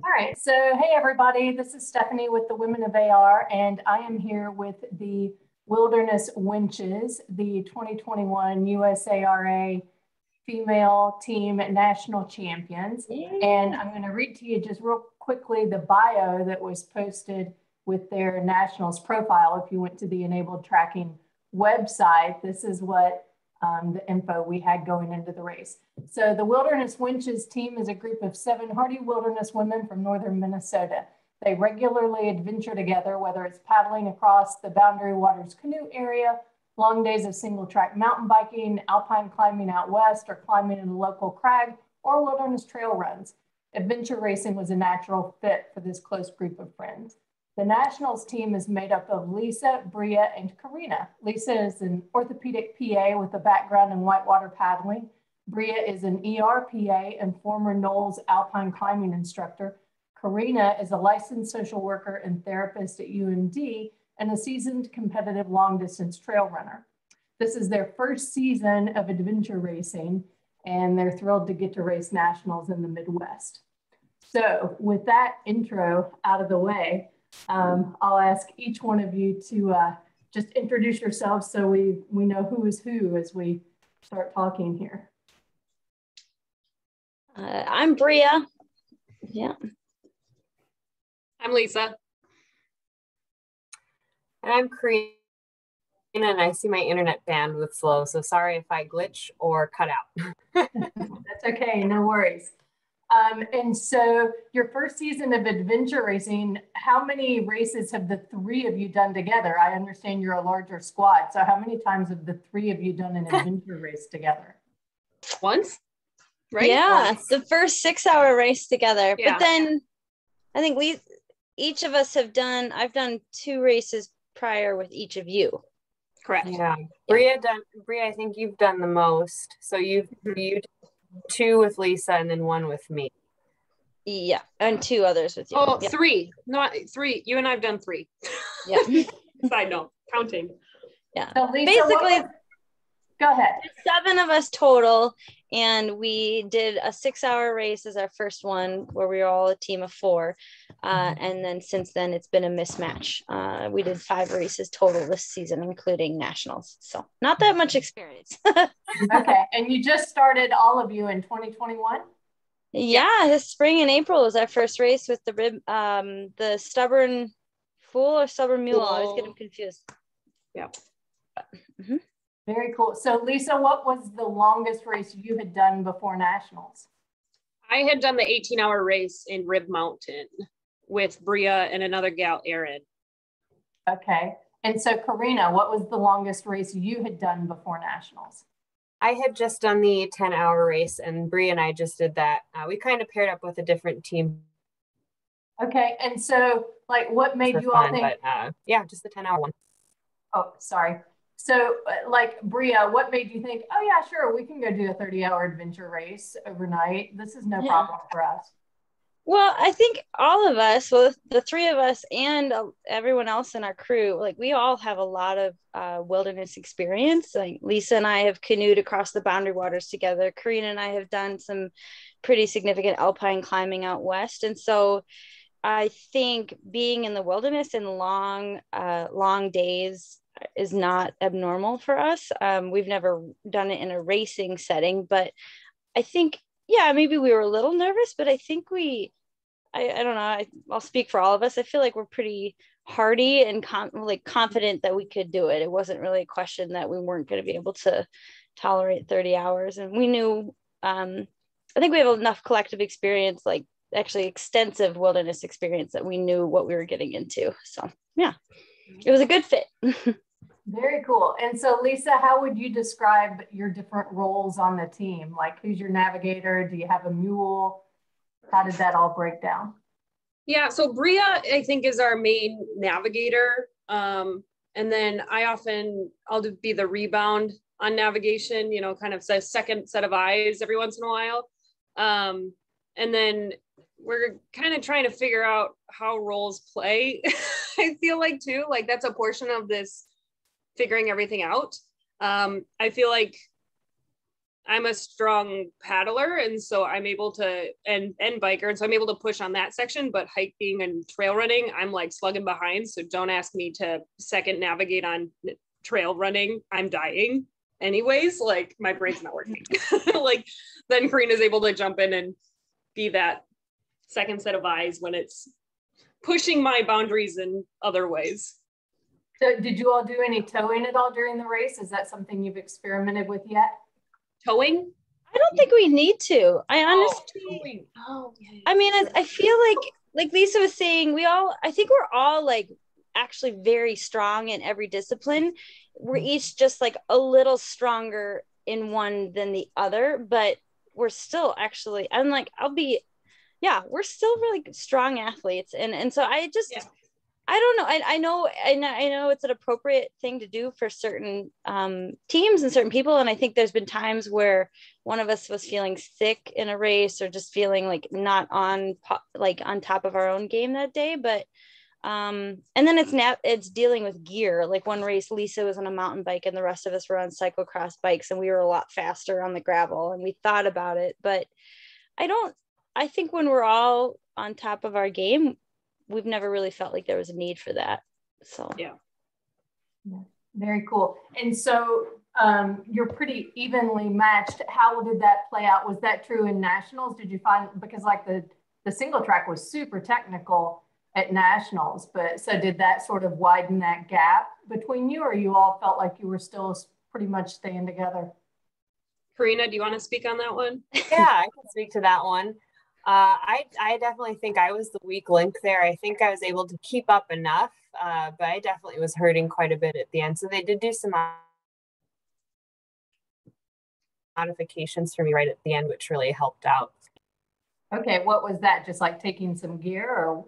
All right, so hey everybody, this is Stephanie with the Women of AR, and I am here with the Wilderness Wenches, the 2021 USARA Female Team National Champions. And I'm going to read to you just real quickly the bio that was posted with their nationals profile. If you went to the Enabled Tracking website, this is what the info we had going into the race. So the Wilderness Wenches team is a group of 7 hardy wilderness women from northern Minnesota. They regularly adventure together, whether it's paddling across the Boundary Waters canoe area, long days of single track mountain biking, alpine climbing out west, or climbing in a local crag, or wilderness trail runs. Adventure racing was a natural fit for this close group of friends. The Nationals team is made up of Lisa, Bria, and Karina. Lisa is an orthopedic PA with a background in whitewater paddling. Bria is an ER PA and former Knowles alpine climbing instructor. Karina is a licensed social worker and therapist at UMD and a seasoned competitive long distance trail runner. This is their first season of adventure racing, and they're thrilled to get to race nationals in the Midwest. So with that intro out of the way, I'll ask each one of you to just introduce yourselves so we know who is who as we start talking here. I'm Bria. Yeah. I'm Lisa. And I'm Karina, and I see my internet bandwidth slow, so sorry if I glitch or cut out. That's okay, no worries. And so your first season of adventure racing, how many races have the 3 of you done together? I understand you're a larger squad, so how many times have the 3 of you done an adventure race together? Once, right? Yeah, Once. the first 6-hour race together. Yeah. But then I think each of us have I've done 2 races prior with each of you. Correct. Yeah, Bria, I think you've done the most. So you did 2 with Lisa and then 1 with me. Yeah, and 2 others with you. Oh, yeah. 3, not 3. You and I've done 3. Yeah. Side note, counting. Yeah. So Lisa, basically, go ahead. 7 of us total, and we did a 6-hour race as our first one where we were all a team of 4. And then since then it's been a mismatch. We did 5 races total this season, including nationals. So not that much experience. Okay, and you just started, all of you, in 2021? Yeah, this spring in April was our first race with the stubborn fool or stubborn mule. I always get them confused. Yeah. Very cool. So Lisa, what was the longest race you had done before nationals? I had done the 18-hour race in Rib Mountain with Bria and another gal, Erin. Okay. And so Karina, what was the longest race you had done before nationals? I had just done the 10-hour race, and Bria and I just did that. We kind of paired up with a different team. Okay. And so, like, what made you all think? But, yeah, just the 10-hour one. Oh, sorry. So, like, Bria, what made you think, oh, yeah, sure, we can go do a 30-hour adventure race overnight. This is no problem for us. Well, I think all of us, well, the 3 of us and everyone else in our crew, like we all have a lot of wilderness experience. Like Lisa and I have canoed across the Boundary Waters together. Karina and I have done some pretty significant alpine climbing out west. And so I think being in the wilderness in long days is not abnormal for us. We've never done it in a racing setting, but I think, yeah, maybe we were a little nervous, but I think I don't know, I'll speak for all of us. I feel like we're pretty hardy and confident that we could do it. It wasn't really a question that we weren't going to be able to tolerate 30 hours. And we knew, I think we have enough collective experience, like actually extensive wilderness experience, that we knew what we were getting into. So yeah, it was a good fit. Very cool. And so Lisa, how would you describe your different roles on the team? Like, who's your navigator? Do you have a mule? How did that all break down? Yeah, so Bria, I think, is our main navigator. And then I'll be the rebound on navigation, you know, kind of a second set of eyes every once in a while. And then we're kind of trying to figure out how roles play. I feel like too, like that's a portion of this figuring everything out. I feel like I'm a strong paddler, and so I'm able to, and biker, and so I'm able to push on that section, but hiking and trail running, I'm like slugging behind. So don't ask me to second navigate on trail running. I'm dying anyways. Like my brain's not working. Like then Karina's able to jump in and be that second set of eyes when it's pushing my boundaries in other ways. So did you all do any towing at all during the race? Is that something you've experimented with yet? Towing? I don't think we need to. I honestly, I mean, I feel like Lisa was saying, I think we're all like actually very strong in every discipline. We're each just like a little stronger in one than the other, but we're still actually, we're still really strong athletes. And so I don't know. I know it's an appropriate thing to do for certain teams and certain people. And I think there's been times where one of us was feeling sick in a race or just feeling like not on top of our own game that day. But and then it's dealing with gear. Like one race, Lisa was on a mountain bike and the rest of us were on cyclocross bikes, and we were a lot faster on the gravel, and we thought about it. But I think when we're all on top of our game, we've never really felt like there was a need for that. So yeah, very cool. And so you're pretty evenly matched. How did that play out? Was that true in nationals? Did you find, because like the single track was super technical at nationals, but so did that sort of widen that gap between you, or you all felt like you were still pretty much staying together? Karina, do you want to speak on that one? Yeah, I can speak to that one. I definitely think I was the weak link there. I think I was able to keep up enough, but I definitely was hurting quite a bit at the end. So they did do some modifications for me right at the end, which really helped out. Okay, what was that? Just like taking some gear, or?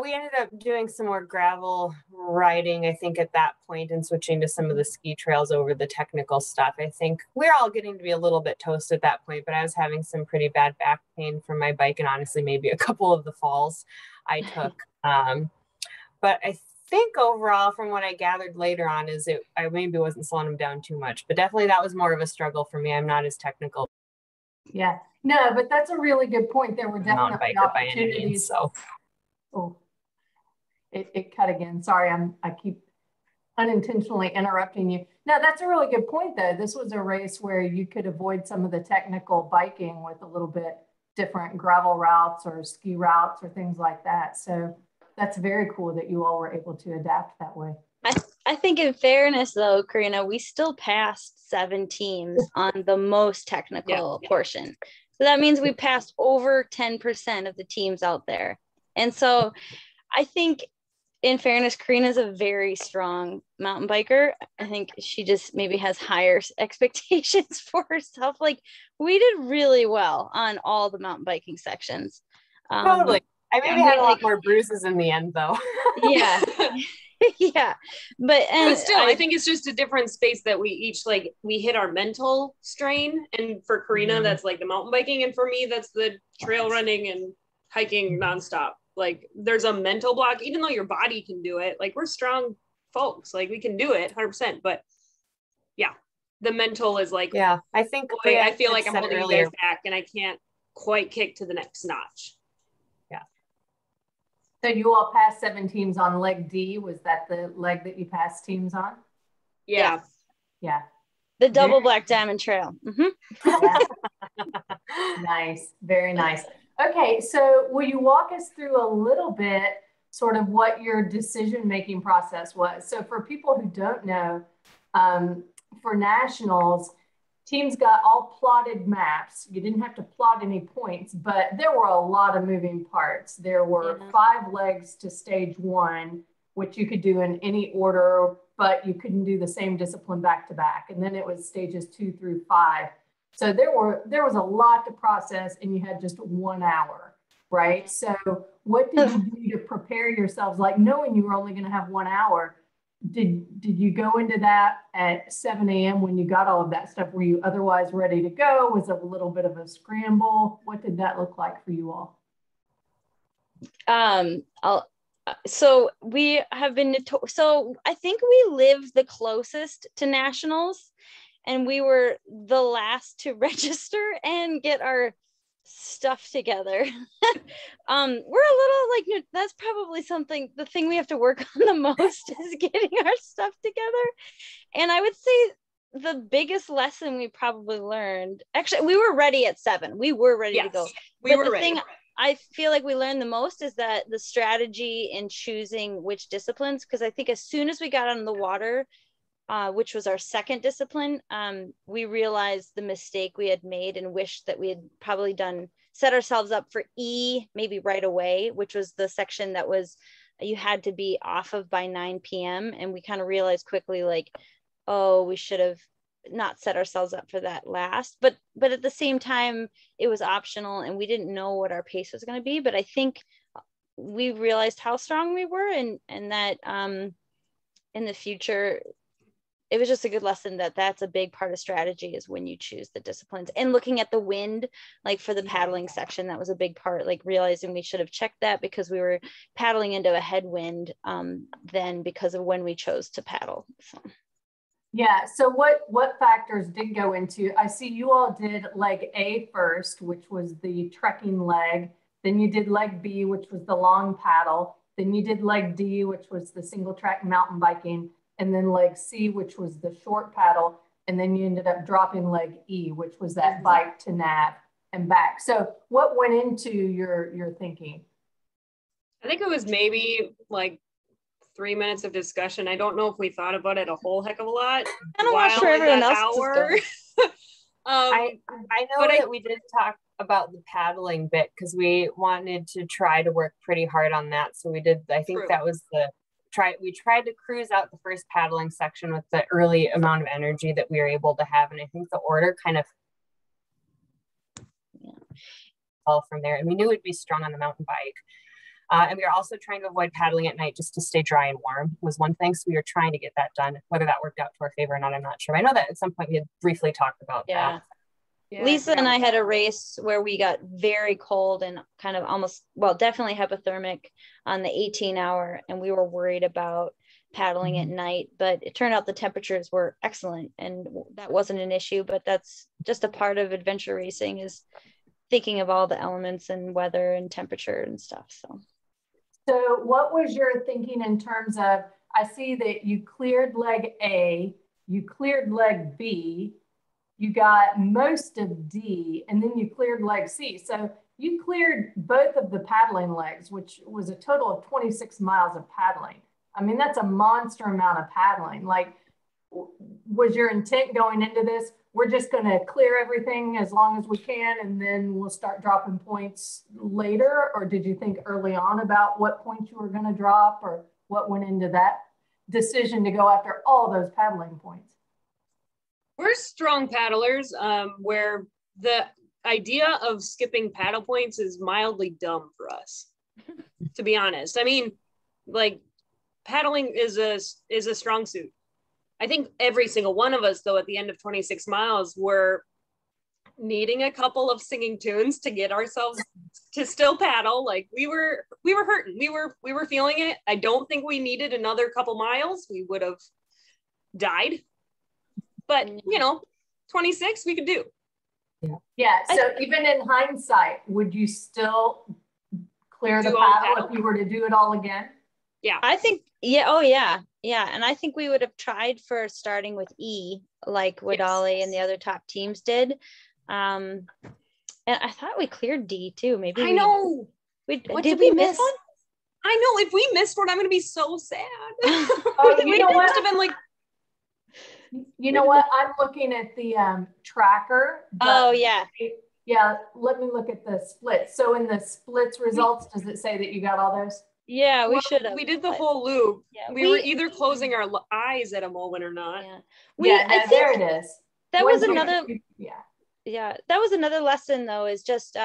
We ended up doing some more gravel riding, I think, at that point, and switching to some of the ski trails over the technical stuff. I think we're all getting to be a little bit toast at that point, but I was having some pretty bad back pain from my bike, and honestly, maybe a couple of the falls I took. But I think overall, from what I gathered later on, is I maybe wasn't slowing them down too much, but definitely that was more of a struggle for me. I'm not as technical. Yeah, no, but that's a really good point. There were definitely opportunities. Means, so. Oh, it cut again. Sorry, I keep unintentionally interrupting you. No, that's a really good point though. This was a race where you could avoid some of the technical biking with a little bit different gravel routes or ski routes or things like that. So that's very cool that you all were able to adapt that way. I think in fairness though, Karina, we still passed 7 teams on the most technical portion. So that means we passed over 10% of the teams out there. And so I think in fairness, Karina's a very strong mountain biker. I think she just maybe has higher expectations for herself. Like we did really well on all the mountain biking sections. Totally. I maybe had a lot more bruises in the end though. Yeah. Yeah. But still, I think it's just a different space that we each we hit our mental strain. And for Karina, that's like the mountain biking. And for me, that's the trail running and hiking nonstop. Like there's a mental block, even though your body can do it. Like we're strong folks, like we can do it 100%. But yeah, the mental is like, yeah, I think boy, I feel like I'm holding you guys back and I can't quite kick to the next notch. Yeah. So you all passed 7 teams on leg D. Was that the leg that you passed teams on? Yeah. Yeah. The double black diamond trail. Yeah. Nice. Very nice. Okay, so will you walk us through a little bit sort of what your decision-making process was? So for people who don't know, for nationals, teams got all plotted maps. You didn't have to plot any points, but there were a lot of moving parts. There were 5 legs to stage 1, which you could do in any order, but you couldn't do the same discipline back to back. And then it was stages 2 through 5. So there was a lot to process, and you had just 1 hour, right? So what did you do to prepare yourselves? Like knowing you were only going to have 1 hour, did you go into that at 7 a.m. when you got all of that stuff? Were you otherwise ready to go? Was it a little bit of a scramble? What did that look like for you all? So we have been, so I think we live the closest to nationals. and we were the last to register and get our stuff together. We're a little like, that's probably the thing we have to work on the most is getting our stuff together. And I would say the biggest lesson we probably learned, actually, we were ready at 7. We were ready to go. We were ready. Thing I feel like we learned the most is that the strategy in choosing which disciplines, because I think as soon as we got on the water, which was our second discipline, we realized the mistake we had made and wished that we had probably set ourselves up for E maybe right away, which was the section that was, you had to be off of by 9 p.m. And we kind of realized quickly, like, oh, we should have not set ourselves up for that last, but at the same time, it was optional and we didn't know what our pace was going to be. But I think we realized how strong we were, and that in the future, it was just a good lesson that that's a big part of strategy, is when you choose the disciplines. And looking at the wind, like for the paddling section, that was a big part, like realizing we should have checked that because we were paddling into a headwind then because of when we chose to paddle. So. Yeah, so what factors did go into, I see you all did leg A first, which was the trekking leg. Then you did leg B, which was the long paddle. Then you did leg D, which was the single track mountain biking. And then leg C, which was the short paddle. And then you ended up dropping leg E, which was that bike to nav and back. So what went into your thinking? I think it was maybe like 3 minutes of discussion. I don't know if we thought about it a whole heck of a lot. I'm not sure everyone else is I know that we did talk about the paddling bit because we wanted to try to work pretty hard on that. So we did, I think that was we tried to cruise out the first paddling section with the early amount of energy that we were able to have. And I think the order kind of fell from there. And we knew we'd be strong on the mountain bike. And we were also trying to avoid paddling at night just to stay dry and warm was one thing. So we were trying to get that done. Whether that worked out to our favor or not, I'm not sure. I know that at some point we had briefly talked about that. Yeah, Lisa and I had a race where we got very cold and kind of almost, well, definitely hypothermic on the 18-hour, and we were worried about paddling at night, but it turned out the temperatures were excellent and that wasn't an issue. But that's just a part of adventure racing, is thinking of all the elements and weather and temperature and stuff. So what was your thinking in terms of, I see that you cleared leg A, you cleared leg B, you got most of D, and then you cleared leg C. So you cleared both of the paddling legs, which was a total of 26 miles of paddling. I mean, that's a monster amount of paddling. Like, was your intent going into this, we're just going to clear everything as long as we can, and then we'll start dropping points later? Or did you think early on about what points you were going to drop, or what went into that decision to go after all those paddling points? We're strong paddlers, where the idea of skipping paddle points is mildly dumb for us, to be honest. I mean, like, paddling is a strong suit. I think every single one of us, though, at the end of 26 miles, were needing a couple of singing tunes to get ourselves to still paddle. Like, we were hurting. We were feeling it. I don't think we needed another couple miles. We would have died. But, 26 we could do. Yeah. So even in hindsight, would you still clear the paddle if you were to do it all again? Yeah. I think, yeah. Oh, yeah. Yeah. And I think we would have tried for starting with E, like Wadali and the other top teams did. And I thought we cleared D too. Maybe I know. Did we miss one? I know. If we missed one, I'm going to be so sad. You know what? Must have been like, you know what? I'm looking at the tracker. Oh, yeah. Yeah. Let me look at the splits. So in the splits results, does it say that you got all those? Yeah, we should have. We did the whole loop. Yeah, we were either closing our eyes at a moment or not. Yeah. I think there it is. That was another. Yeah. That was another lesson, though, is just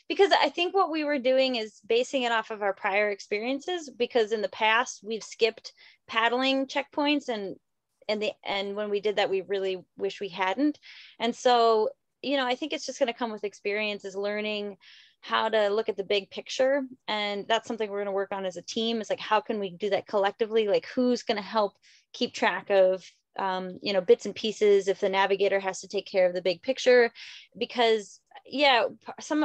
because I think what we were doing is basing it off of our prior experiences, because in the past we've skipped paddling checkpoints, and when we did that, we really wish we hadn't. And so, I think it's just going to come with experience, is learning how to look at the big picture. And that's something we're going to work on as a team, is like, how can we do that collectively? Like, who's going to help keep track of you know, bits and pieces if the navigator has to take care of the big picture, because yeah,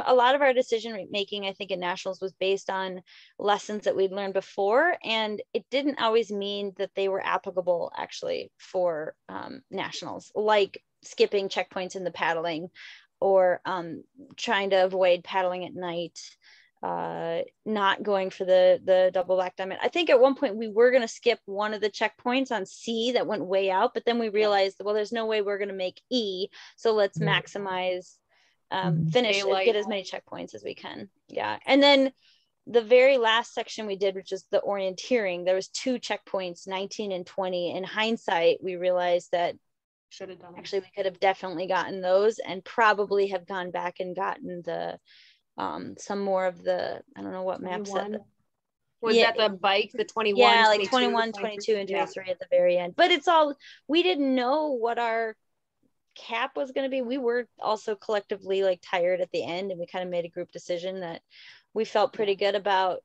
a lot of our decision making, I think, at nationals was based on lessons that we'd learned before, and it didn't always mean that they were applicable actually for nationals, like skipping checkpoints in the paddling, or trying to avoid paddling at night, not going for the double black diamond. I think at one point we were going to skip one of the checkpoints on C that went way out, but then we realized, well, there's no way we're going to make E, so let's maximize finish, get as many checkpoints as we can. Yeah. And then the very last section we did, which is the orienteering, there was 2 checkpoints, 19 and 20. In hindsight, we realized that should have done it. Actually, we could have definitely gotten those, and probably have gone back and gotten the some more of the, I don't know what map said. Was that the bike, the 21? Yeah, like 21, 22, and 23 at the very end. But it's all, we didn't know what our cap was going to be. We were also collectively like tired at the end, and we kind of made a group decision that we felt pretty good about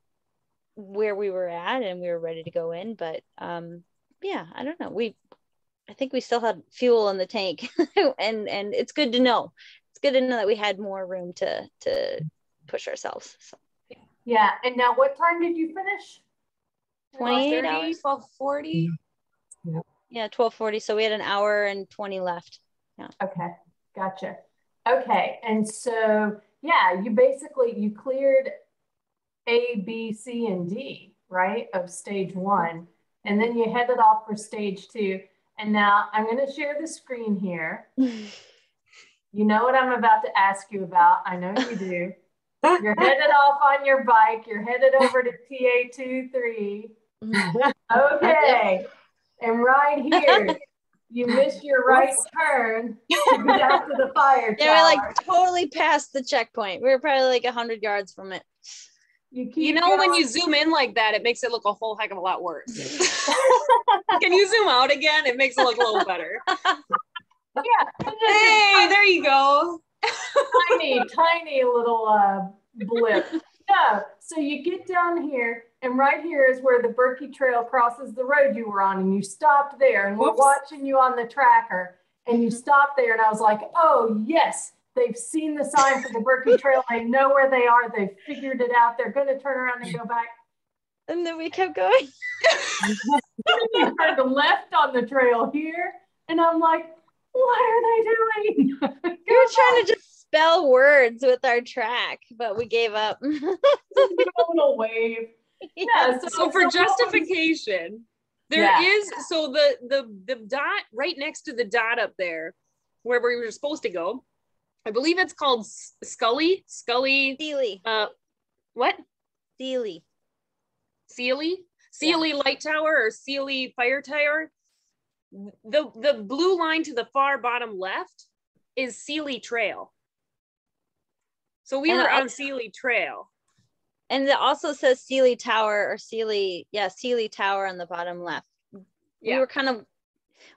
where we were at, and we were ready to go in. But yeah, I don't know. I think we still had fuel in the tank, and it's good to know. It's good to know that we had more room to push ourselves. So. Yeah. And now, what time did you finish? 28 hours. 12:40. Yeah, 12:40. So we had an hour and 20 left. Yeah. Okay, gotcha. Okay, and so yeah, you cleared A, B, C, and D, right, of stage 1, and then you headed off for stage 2. And now I'm going to share the screen here. You know what I'm about to ask you about. I know you do. You're headed off on your bike. You're headed over to TA23. Okay. And right here, you missed your right turn to get out to the fire tower. Yeah, we're like totally past the checkpoint. We were probably like 100 yards from it. You know, when you zoom in like that, it makes it look a whole heck of a lot worse. Can you zoom out again? It makes it look a little better. Yeah. Hey, there you go. tiny little blip. No, so you get down here, and right here is where the Berkey Trail crosses the road you were on, and you stopped there, and we're watching you on the tracker, and you stopped there, and I was like, oh yes, they've seen the sign for the Berkey Trail. They know where they are. They've figured it out. They're going to turn around and go back. And then we kept going. We turned left on the trail here, and I'm like, what are they doing? We were trying to just spell words with our track, but we gave up. Just give a little wave. Yeah. So for justification, there is, so the dot right next to the dot up there where we were supposed to go, I believe it's called Sealy. What? Sealy Light Tower or Sealy Fire Tower. The blue line to the far bottom left is Sealy Trail. So we were on Sealy Trail. And it also says Sealy Tower or Sealy Tower on the bottom left. Yeah.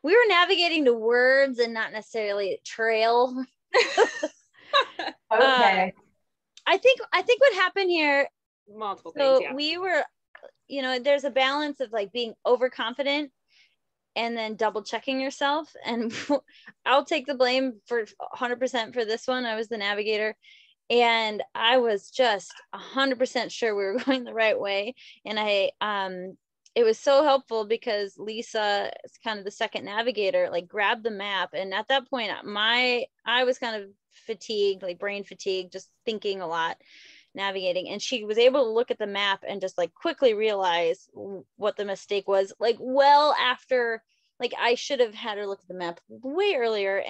We were navigating the words and not necessarily trail. Okay. I think what happened here, multiple things. Yeah. We were, you know, there's a balance of like being overconfident and then double checking yourself. And I'll take the blame for 100% for this one. I was the navigator, and I was just 100% sure we were going the right way. And it was so helpful because Lisa is kind of the second navigator, like grabbed the map. And at that point, I was kind of fatigued, like brain fatigue, just thinking a lot, navigating. And she was able to look at the map and just like quickly realize what the mistake was, like well after, like I should have had her look at the map way earlier.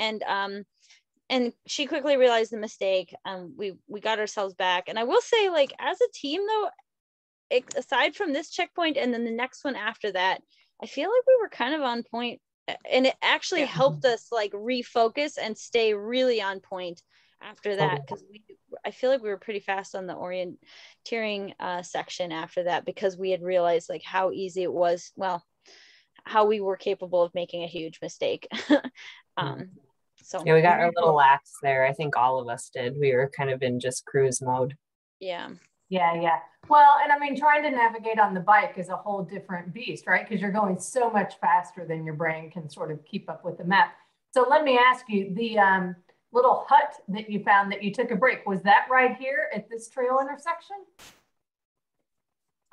And she quickly realized the mistake. We got ourselves back. And I will say, like, as a team though, aside from this checkpoint and then the next one after that, I feel like we were kind of on point, and it actually helped us like refocus and stay really on point after that, because I feel like we were pretty fast on the orienteering section after that, because we had realized like how easy it was, how we were capable of making a huge mistake. So yeah, we got a little lax there. I think all of us did. We were kind of in just cruise mode. Yeah. Yeah. Well, and I mean, trying to navigate on the bike is a whole different beast, right? Because you're going so much faster than your brain can sort of keep up with the map. So let me ask you, the little hut that you found that you took a break, was that right here at this trail intersection?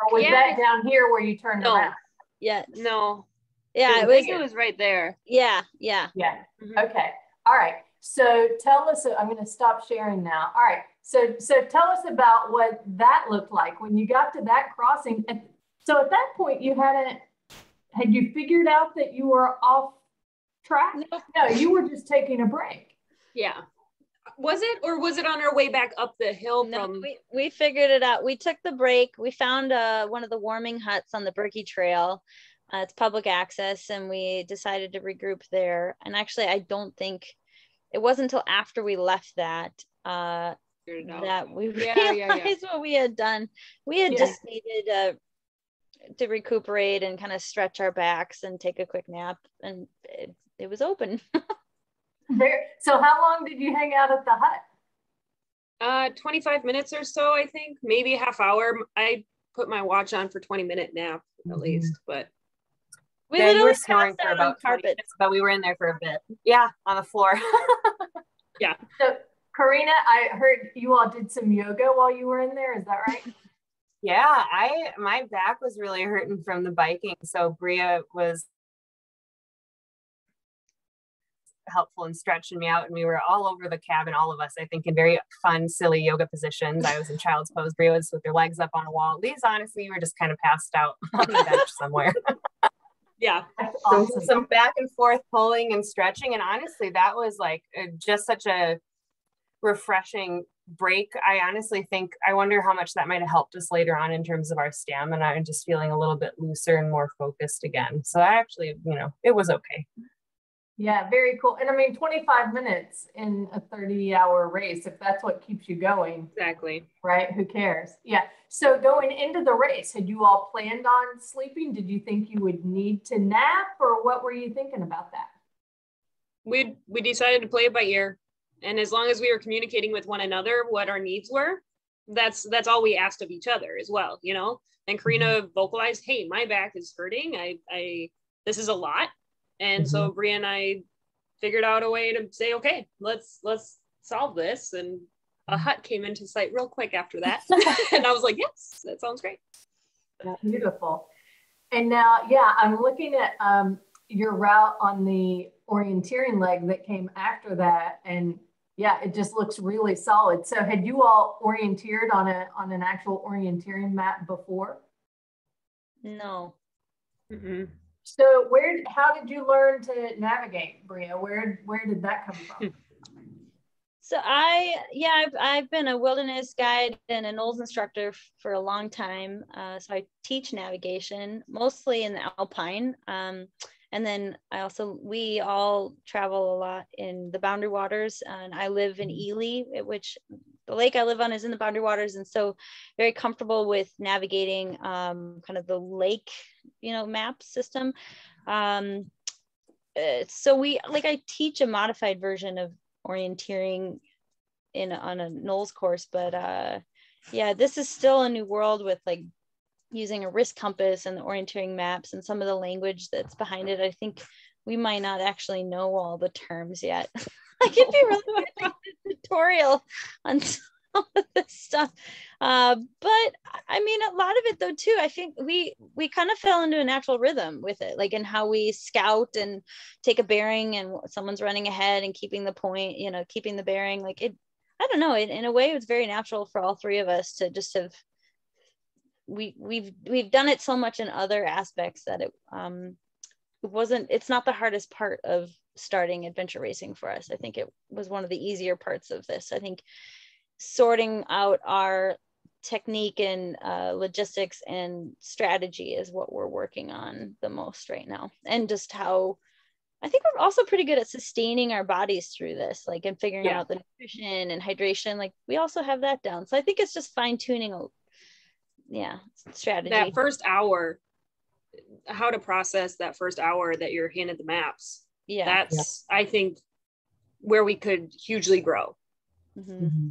Or was that down here where you turned around? Yeah. No. Yeah, it was right there. Yeah. Mm-hmm. Okay. All right. So tell us, I'm going to stop sharing now. All right. So tell us about what that looked like when you got to that crossing. And so at that point, had you figured out that you were off track? Nope. No, you were just taking a break. Yeah. Was it on our way back up the hill? No, we figured it out. We took the break. We found one of the warming huts on the Berkey Trail. It's public access, and we decided to regroup there. And actually, I don't think it wasn't until after we left that that we realized what we had done. We had just needed to recuperate and kind of stretch our backs and take a quick nap, and it was open. So how long did you hang out at the hut? 25 minutes or so, I think, maybe a half hour. I put my watch on for 20-minute nap at least, but we were snoring for about 20 minutes, but we were in there for a bit. Yeah, on the floor. Yeah. So Karina, I heard you all did some yoga while you were in there. Is that right? Yeah, my back was really hurting from the biking. So Bria was helpful in stretching me out, and we were all over the cabin, all of us, I think, in very fun, silly yoga positions. I was in child's pose. Bria was with her legs up on a wall. These, honestly, were just kind of passed out on the bench somewhere. Yeah. Awesome. Some back and forth pulling and stretching. And honestly, that was like just such a refreshing break. I honestly think, I wonder how much that might have helped us later on in terms of our stamina and just feeling a little bit looser and more focused again. So I actually, it was okay. Yeah, very cool. And I mean, 25 minutes in a 30-hour race, if that's what keeps you going. Exactly. Right? Who cares? Yeah. So going into the race, had you all planned on sleeping? Did you think you would need to nap, or what were you thinking about that? We decided to play it by ear. And as long as we were communicating with one another what our needs were, that's all we asked of each other as well, And Karina vocalized, "Hey, my back is hurting. I this is a lot." And so Bria and I figured out a way to say, okay, let's solve this. And a hut came into sight real quick after that. And I was like, yes, that sounds great. Beautiful. And now, I'm looking at your route on the orienteering leg that came after that. And it just looks really solid. So had you all orienteered on an actual orienteering map before? No. Mm-hmm. So how did you learn to navigate, Bria? Where did that come from? So I've been a wilderness guide and a NOLS instructor for a long time. So I teach navigation, mostly in the Alpine. And then we all travel a lot in the Boundary Waters, and I live in Ely, which the lake I live on is in the Boundary Waters. And so very comfortable with navigating kind of the lake, map system. So I teach a modified version of orienteering on a NOLS course, but this is still a new world with like using a wrist compass and the orienteering maps and some of the language that's behind it. I think we might not actually know all the terms yet. I could be really a tutorial on some of this stuff. But I mean, a lot of it though, too, I think we kind of fell into a natural rhythm with it, like in how we scout and take a bearing and someone's running ahead and keeping the point, keeping the bearing. Like I don't know, in a way it was very natural for all three of us to just have, we've done it so much in other aspects that it's not the hardest part of starting adventure racing for us. I think it was one of the easier parts of this. I think sorting out our technique and logistics and strategy is what we're working on the most right now. And just how I think we're also pretty good at sustaining our bodies through this, like, and figuring out the nutrition and hydration. Like we also have that down. So I think it's just fine tuning strategy. That first hour, how to process that first hour that you're handed the maps. That's I think where we could hugely grow. Mm-hmm.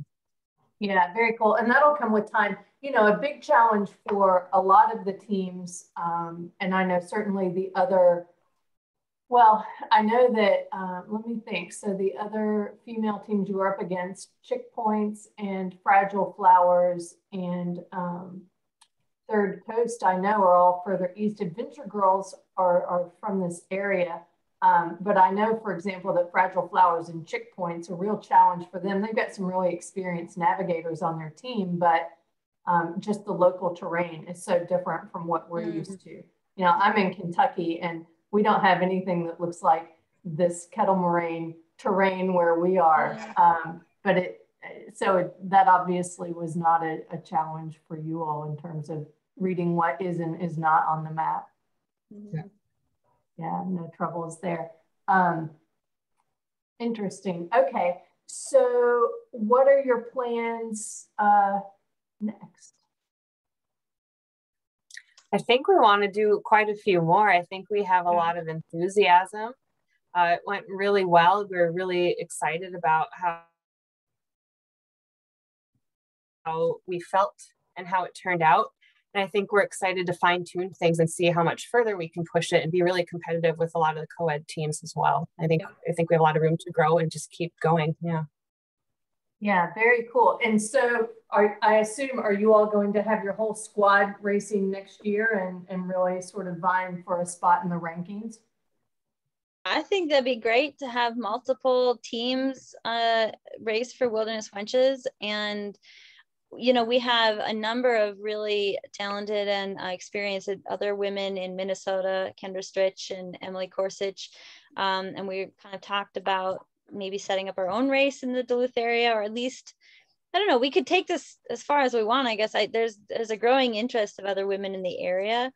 Yeah, very cool. And that'll come with time. You know, a big challenge for a lot of the teams, and I know certainly the other, well, I know that, let me think. So the other female teams you were up against, Chick Points and Fragile Flowers and Third Coast, I know are all further east. Adventure Girls are from this area. But I know, for example, that Fragile Flowers and Chick Point's a real challenge for them. They've got some really experienced navigators on their team, but just the local terrain is so different from what we're used to. You know, I'm in Kentucky and we don't have anything that looks like this kettle moraine terrain where we are. But that obviously was not a challenge for you all in terms of reading what is and is not on the map. Yeah. Yeah, no troubles there. Interesting. Okay, so what are your plans next? I think we want to do quite a few more. I think we have a lot of enthusiasm. It went really well. We're really excited about how we felt and how it turned out. And I think we're excited to fine tune things and see how much further we can push it and be really competitive with a lot of the co-ed teams as well. I think we have a lot of room to grow and just keep going. Yeah. Yeah, very cool. And so I assume, are you all going to have your whole squad racing next year and really sort of vying for a spot in the rankings? I think that'd be great to have multiple teams race for Wilderness Wenches. And you know, we have a number of really talented and experienced other women in Minnesota, Kendra Stritch and Emily Korsich. And we kind of talked about maybe setting up our own race in the Duluth area, or at least, I don't know, we could take this as far as we want. I guess there's a growing interest of other women in the area.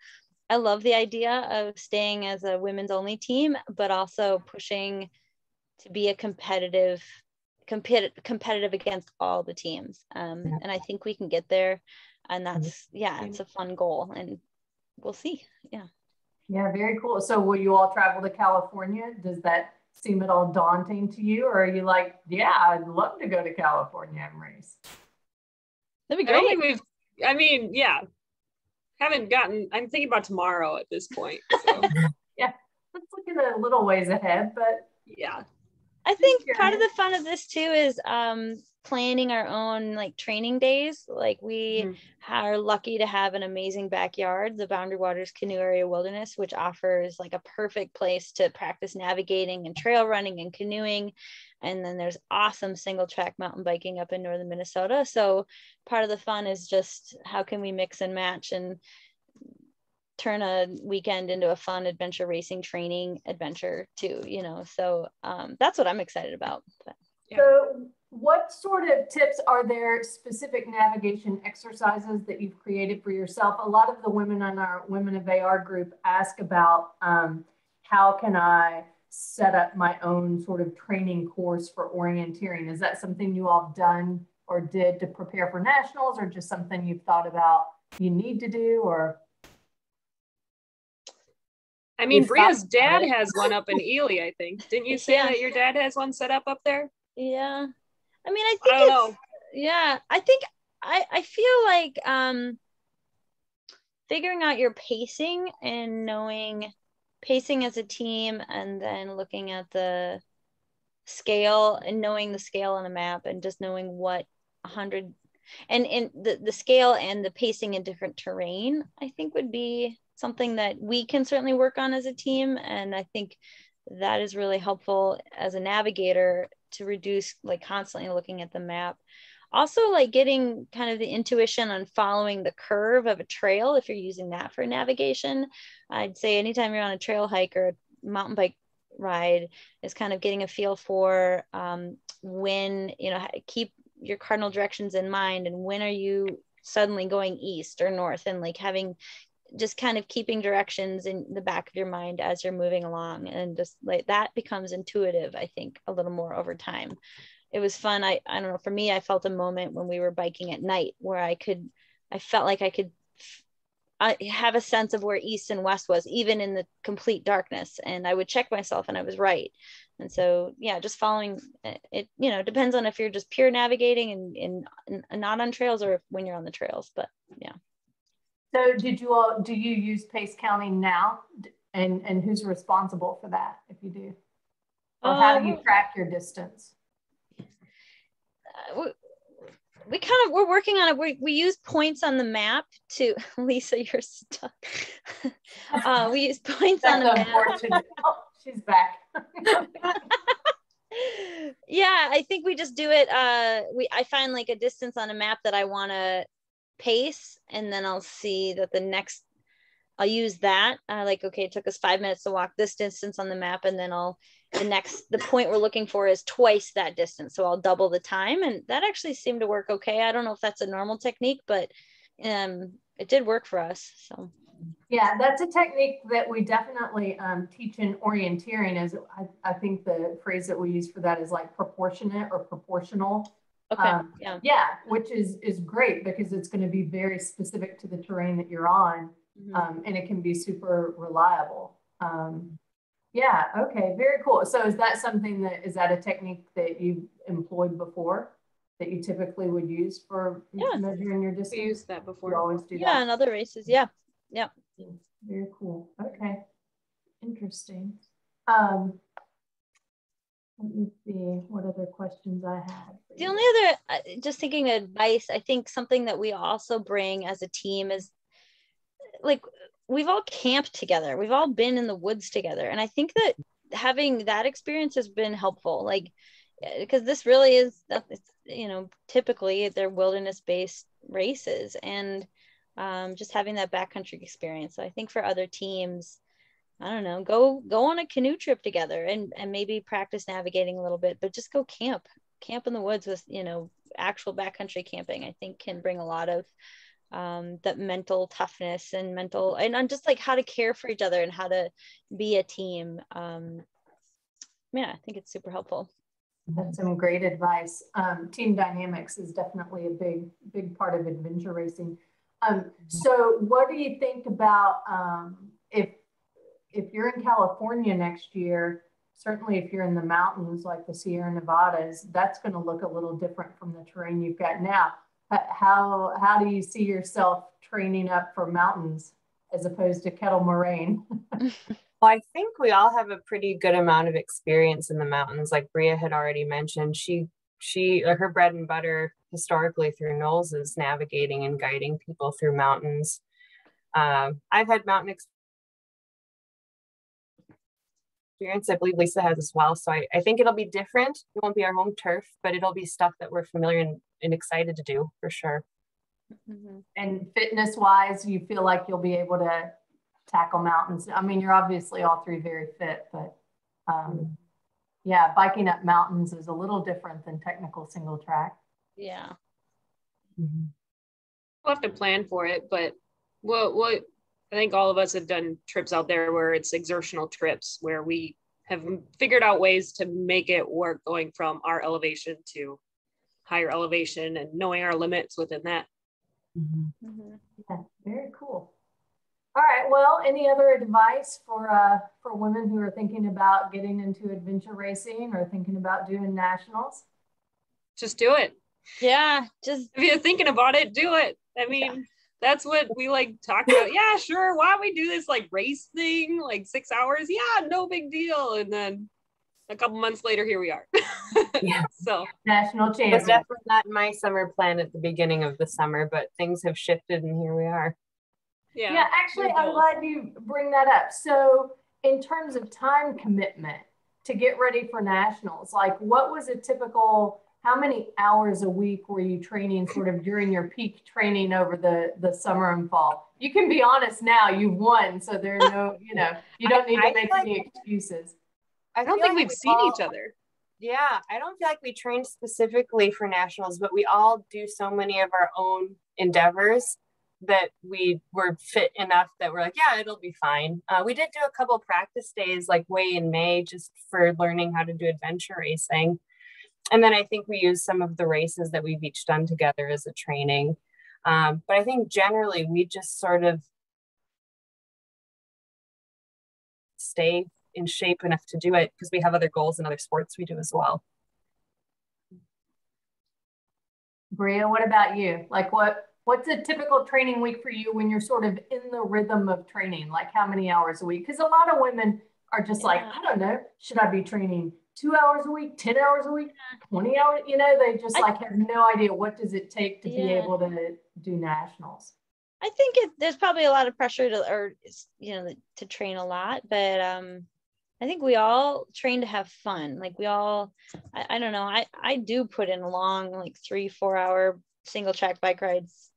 I love the idea of staying as a women's only team, but also pushing to be a competitive against all the teams. And I think we can get there. And that's, it's a fun goal and we'll see. Yeah. Yeah, very cool. So will you all travel to California? Does that seem at all daunting to you? Or are you like, yeah, I'd love to go to California and race? That'd be great. I'm thinking about tomorrow at this point. So. Yeah, let's look at a little ways ahead, but yeah. I think part of the fun of this too is planning our own like training days. Like we are lucky to have an amazing backyard, the Boundary Waters Canoe Area Wilderness, which offers like a perfect place to practice navigating and trail running and canoeing. And then there's awesome single track mountain biking up in northern Minnesota. So part of the fun is just how can we mix and match and turn a weekend into a fun adventure racing training adventure too, you know. So that's what I'm excited about. But, yeah. So what sort of tips are there, specific navigation exercises that you've created for yourself? A lot of the women on our Women of AR group ask about how can I set up my own sort of training course for orienteering? Is that something you all have done or did to prepare for nationals, or just something you've thought about you need to do? Or I mean, Bria's dad has one up in Ely, I think. Didn't you say that your dad has one set up there? Yeah. I mean, I think I don't know. Yeah, I think I feel like figuring out your pacing and knowing pacing as a team, and then looking at the scale and knowing the scale on a map and just knowing what 100 and the scale and the pacing in different terrain, I think would be something that we can certainly work on as a team. And I think that is really helpful as a navigator to reduce like constantly looking at the map. Also, like getting kind of the intuition on following the curve of a trail, if you're using that for navigation. I'd say anytime you're on a trail hike or a mountain bike ride, is kind of getting a feel for when, you know, keep your cardinal directions in mind, and when are you suddenly going east or north, and like having just kind of keeping directions in the back of your mind as you're moving along, and just like that becomes intuitive, I think, a little more over time. It was fun. I don't know, for me, I felt a moment when we were biking at night where I felt like I could I have a sense of where east and west was, even in the complete darkness. And I would check myself and I was right. And so, yeah, just following it, you know, depends on if you're just pure navigating and not on trails, or when you're on the trails, but yeah. So do you use pace counting now? And who's responsible for that if you do? Or how do you track your distance? We're working on it. We use points on the map to, Lisa, you're stuck. We use points on the map. Oh, she's back. Yeah, I think we just do it. I find like a distance on a map that I want to pace, and then I'll see that I'll use that. Like, okay, it took us 5 minutes to walk this distance on the map, and then the point we're looking for is twice that distance. So I'll double the time, and that actually seemed to work okay. I don't know if that's a normal technique, but it did work for us. So yeah, that's a technique that we definitely teach in orienteering. As I think the phrase that we use for that is like proportionate or proportional. Okay. Yeah, which is great because it's going to be very specific to the terrain that you're on, and it can be super reliable. Yeah. Okay. Very cool. So is that a technique that you've employed before, that you typically would use for measuring your distance? We used that before. You always do that? Yeah, in other races. Yeah. Very cool. Okay. Interesting. Let me see what other questions I had. The only other, just thinking advice, I think something that we also bring as a team is like, we've all camped together. We've all been in the woods together. And I think that having that experience has been helpful, like, because this really is, you know, typically they're wilderness-based races, and just having that backcountry experience. So I think for other teams, I don't know, go on a canoe trip together and maybe practice navigating a little bit, but just go camp in the woods with, you know, actual backcountry camping, I think can bring a lot of that mental toughness and just like how to care for each other and how to be a team. Yeah, I think it's super helpful. That's some great advice. Team dynamics is definitely a big part of adventure racing. So what do you think about if you're in California next year? Certainly if you're in the mountains like the Sierra Nevadas, that's going to look a little different from the terrain you've got now. How do you see yourself training up for mountains as opposed to kettle moraine? Well, I think we all have a pretty good amount of experience in the mountains. Like Bria had already mentioned, her bread and butter historically through Knowles is navigating and guiding people through mountains. I've had mountain experience. I believe Lisa has as well. So I think it'll be different. It won't be our home turf, but it'll be stuff that we're familiar and excited to do for sure. And fitness wise, you feel like you'll be able to tackle mountains? I mean, you're obviously all three very fit, but yeah, biking up mountains is a little different than technical single track. Yeah. We'll have to plan for it, but what I think all of us have done trips out there where it's exertional trips where we have figured out ways to make it work, going from our elevation to higher elevation and knowing our limits within that. Yeah, very cool. All right. Well, any other advice for women who are thinking about getting into adventure racing or thinking about doing nationals? Just do it. Yeah. Just if you're thinking about it, do it. I mean, that's what we like talk about. Yeah, sure. Why don't we do this like race thing, like 6 hours? Yeah, no big deal. And then a couple months later, here we are. Yeah. So national champion. It was definitely not my summer plan at the beginning of the summer, but things have shifted and here we are. Yeah, actually, I'm glad you bring that up. So in terms of time commitment to get ready for nationals, like what was a typical, how many hours a week were you training sort of during your peak training over the summer and fall? You can be honest now, you've won. So there are no, you don't need to make any excuses. I don't think we've seen each other. Yeah, I don't feel like we trained specifically for nationals, but we all do so many of our own endeavors that we were fit enough that we're like, yeah, it'll be fine. We did do a couple practice days like way in May just for learning how to do adventure racing. And then I think we used some of the races that we've each done together as a training. But I think generally we just sort of stay in shape enough to do it, because we have other goals and other sports we do as well. Bria, what about you? Like what's a typical training week for you when you're sort of in the rhythm of training? Like how many hours a week? Because a lot of women are just like, I don't know, should I be training 2 hours a week, 10 hours a week, 20 hours? You know, they just like have no idea what does it take to be able to do nationals. I think there's probably a lot of pressure to train a lot, but I think we all train to have fun. Like we all, I don't know, I do put in long, like 3-4 hour single track bike rides,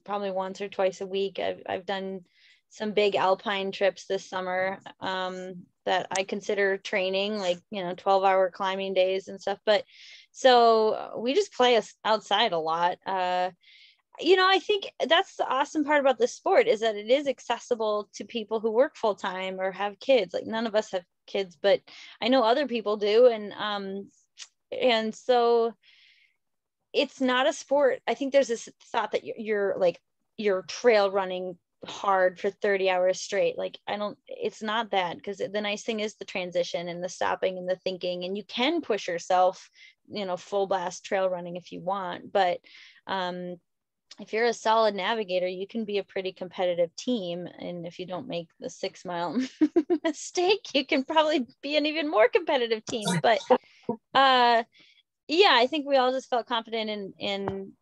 probably once or twice a week. I've done some big alpine trips this summer that I consider training, like, 12-hour climbing days and stuff. But so we just play outside a lot. I think that's the awesome part about the sport, is that it is accessible to people who work full time or have kids. Like none of us have kids, but I know other people do. And so it's not a sport. I think there's this thought that you're trail running hard for 30 hours straight. Like it's not that, because the nice thing is the transition and the stopping and the thinking, and you can push yourself, full blast trail running if you want. But if you're a solid navigator, you can be a pretty competitive team. And if you don't make the 6-mile mistake, you can probably be an even more competitive team. But I think we all just felt confident in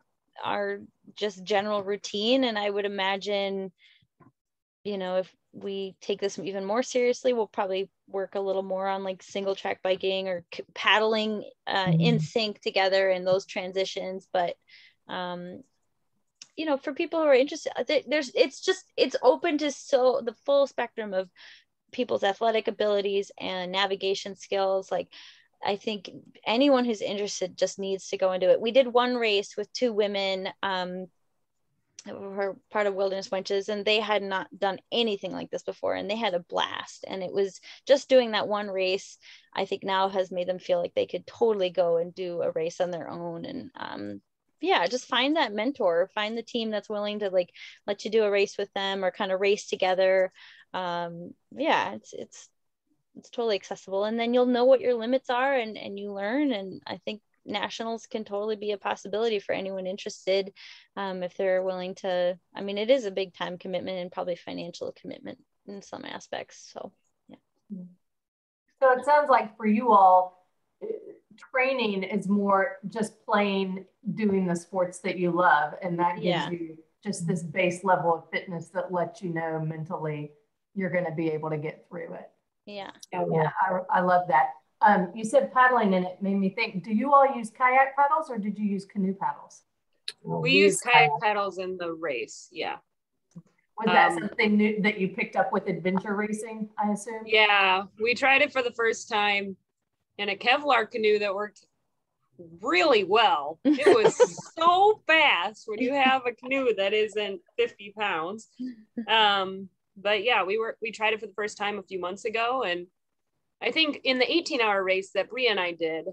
our just general routine. And I would imagine, if we take this even more seriously, we'll probably work a little more on like single track biking or paddling in sync together in those transitions. But for people who are interested, it's open to the full spectrum of people's athletic abilities and navigation skills. Like I think anyone who's interested just needs to go into it. We did one race with 2 women who were part of Wilderness Wenches, and they had not done anything like this before, and they had a blast. And it was just doing that one race, I think now has made them feel like they could totally go and do a race on their own. And just find that mentor, find the team that's willing to like let you do a race with them or kind of race together. It's totally accessible, and then you'll know what your limits are and you learn. And I think nationals can totally be a possibility for anyone interested, if they're willing to. I mean, it is a big time commitment and probably financial commitment in some aspects. So So it sounds like for you all, training is more just plain doing the sports that you love, and that gives you just this base level of fitness that lets you know mentally you're going to be able to get through it. I love that. You said paddling, and it made me think, do you all use kayak paddles or did you use canoe paddles? We use kayak paddles in the race. Was that something new that you picked up with adventure racing, I assume? Yeah, we tried it for the first time in a Kevlar canoe that worked really well. It was so fast when you have a canoe that isn't 50 pounds. But yeah, we tried it for the first time a few months ago. And I think in the 18-hour race that Bria and I did,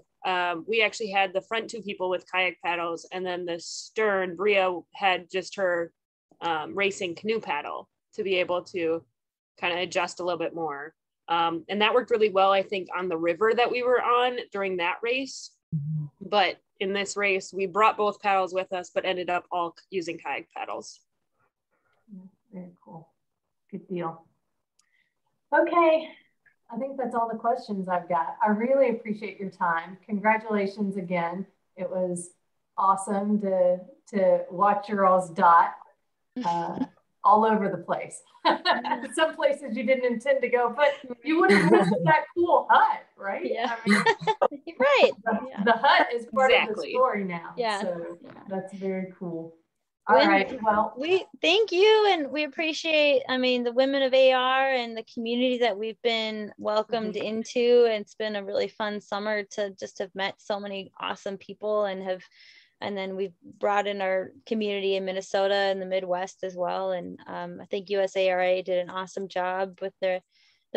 we actually had the front 2 people with kayak paddles, and then the stern, Bria had just her racing canoe paddle to be able to kind of adjust a little bit more. And that worked really well, I think, on the river that we were on during that race. But in this race, we brought both paddles with us, but ended up all using kayak paddles. Very cool. Good deal. Okay. I think that's all the questions I've got. I really appreciate your time. Congratulations again. It was awesome to watch your all's dot all over the place. Some places you didn't intend to go, but you would have missed that cool hut, right? Yeah. I mean, right. The hut is part of the story now. Yeah. So that's very cool. All right. Well, we thank you, and we appreciate, the women of AR and the community that we've been welcomed into. And it's been a really fun summer to just have met so many awesome people, and then we've brought in our community in Minnesota and the Midwest as well. And I think USARA did an awesome job with the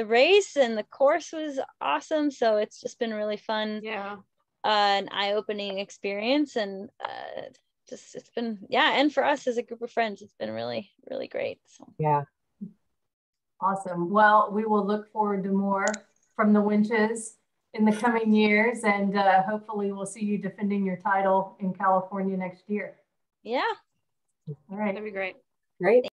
race, and the course was awesome. So it's just been really fun. An eye-opening experience, and it's been, and for us as a group of friends, it's been really, really great. So Awesome. Well, we will look forward to more from the Wenches in the coming years, and hopefully we'll see you defending your title in California next year. Yeah. All right. That'd be great. Great.